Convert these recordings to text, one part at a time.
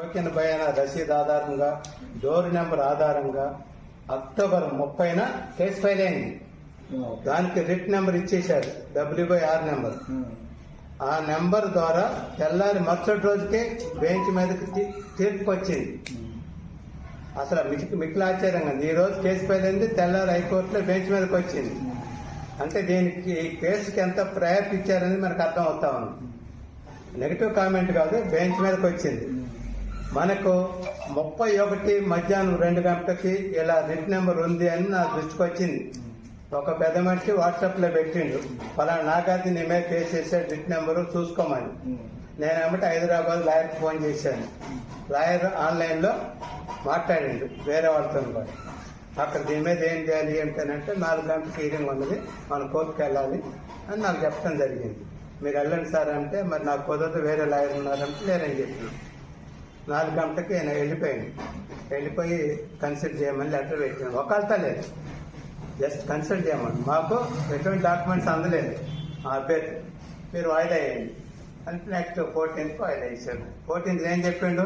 Token బయానా రసీదు ఆధారంగా door number ఆధారంగా అక్టోబర్ 30న కేసు ఫైల్ అయింది. దానికి రిట్ నెంబర్ ఇచ్చేశారు, W/R నెంబర్. ఆ నెంబర్ ద్వారా తెల్లారి మరుసటి రోజుకే బెంచ్ మీదకి తీర్పు వచ్చింది. అసలు మిక్కిలి ఆశ్చర్యంగా ఈ రోజు కేసు ఫైల్ అయింది, తెల్లారి హైకోర్టులో బెంచ్ మీదకి వచ్చింది. అంటే దీనికి ఈ కేసుకి ఎంత ప్రయారిటీ ఇచ్చారని మనకు అర్థం అవుతా ఉంది. నెగిటివ్ కామెంట్ కాదు, బెంచ్ మీదకి వచ్చింది. మనకు 31 మధ్యాహ్నం 2 గంటలకి ఇలా రిట్ నెంబర్ ఉంది అని నా దృష్టికి వచ్చింది. ఒక పెద్ద మనిషి వాట్సాప్ లో పెట్టిండు, ఫలానా నాగార్జున నీ మీద కేసు చేశాడు, రిట్ నెంబరు చూసుకోమని. నేనేమంటే హైదరాబాద్ లాయర్కి ఫోన్ చేశాను. లాయర్ ఆన్లైన్ లో మాట్లాడిండు వేరే వాళ్ళతో కూడా. అక్కడ దీని మీద ఏం చేయాలి ఏంటంటే 4 గంటలకు హీరింగ్ ఉన్నది, మన కోర్టుకు వెళ్ళాలి అని నాకు చెప్పడం జరిగింది. మీరు వెళ్ళండి సార్ అంటే, మరి నాకు కుదరదు, వేరే లాయర్ ఉన్నారంటే లేరని చెప్పిన. 4 గంటలకి ఆయన వెళ్ళిపోయి కన్సిడర్ చేయమని లెటర్ పెట్టాను. ఒకళ్ళతో లేదు, జస్ట్ కన్సల్ట్ చేయమని. మాకు ఎటువంటి డాక్యుమెంట్స్ అందలేదు. ఆ అభ్యర్థి మీరు వాయిదా వేయండి అంటే నెక్స్ట్ 14th వాయిదా ఇచ్చాడు. 14th ఏం చెప్పిండు,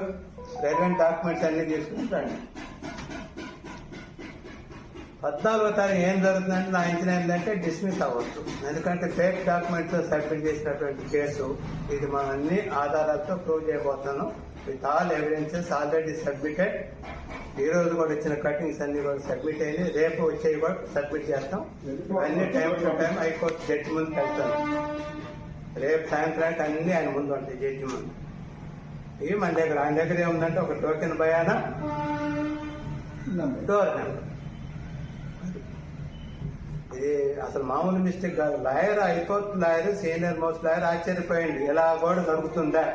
రెలవెంట్ డాక్యుమెంట్స్ అన్ని తీసుకుంటాండి. 14వ తారీఖు ఏం జరుగుతుందంటే నా అంచనా ఏంటంటే డిస్మిస్ అవ్వచ్చు. ఎందుకంటే ఫేక్ డాక్యుమెంట్స్ సబ్మిట్ చేసినటువంటి కేసు ఇది. మనం అన్ని ఆధారాలతో ప్రూవ్ చేయబోతున్నాం. With all evidences already submitted. ఈ రోజు కూడా ఇచ్చిన కటింగ్స్ అన్ని కూడా సబ్మిట్ అయింది. రేపు వచ్చేవి కూడా సబ్మిట్ చేస్తాం. అన్ని time to time high court judge ముందుకు వెళ్తాను. రేపు సాయంత్రానికి అన్ని ఆయన ముందు ఉంటాయి, జడ్జి ముందు. ఇవి మన దగ్గర, ఆయన దగ్గర ఏముందంటే ఒక టోకెన్ బయానా, డోర్ నెంబర్. ఇది అసలు మామూలు మిస్టేక్ కాదు. Lawyer, high court lawyer, senior most lawyer ఆశ్చర్యపోయింది, ఇలా కూడా దొరుకుతుందా,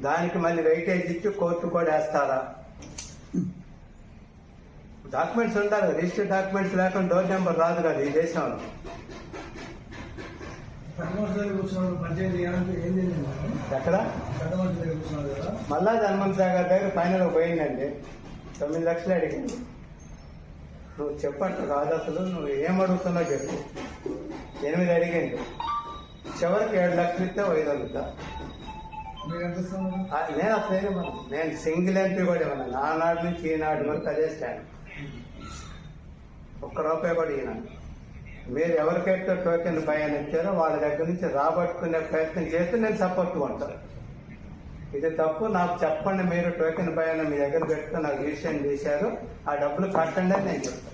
దానికి మళ్ళీ వెయిటేజ్ ఇచ్చి కోర్టు కూడా వేస్తారా. డాక్యుమెంట్స్ ఉండాలి, రిజిస్టర్ డాక్యుమెంట్స్ లేకుండా డోర్ నెంబర్ రాదు కదా ఈ దేశంలో. ఎక్కడ మళ్ళా హనుమంత్ సాగర్ దగ్గర ఫైనల్ పోయిందండి. 9 లక్షలు అడిగింది. నువ్వు చెప్పట్టు కాదు, అసలు నువ్వు ఏం అడుగుతున్నావు చెప్పు. 8 అడిగింది, చివరికి 7 లక్షలు ఇస్తే 5 అడుగుతా. నేను అసలు నేను సింగిల్ ఎంట్రీ కూడా ఇవ్వను. నానాడు నుంచి ఈనాడు వరకు అదే స్టాండ్. ₹1 కూడా ఈయన. మీరు ఎవరికైతే టోకెన్ బయాన్ ఇచ్చారో వాళ్ళ దగ్గర నుంచి రాబట్టుకునే ప్రయత్నం చేస్తే నేను సపోర్ట్ ఉంటాను. ఇది తప్పు, నాకు చెప్పండి. మీరు టోకెన్ బయాన్ మీ దగ్గర పెట్టుకుని నాకు రిజిస్ట్రేషన్ చేశారు, ఆ డబ్బులు కట్టండి అని నేను చెప్తాను.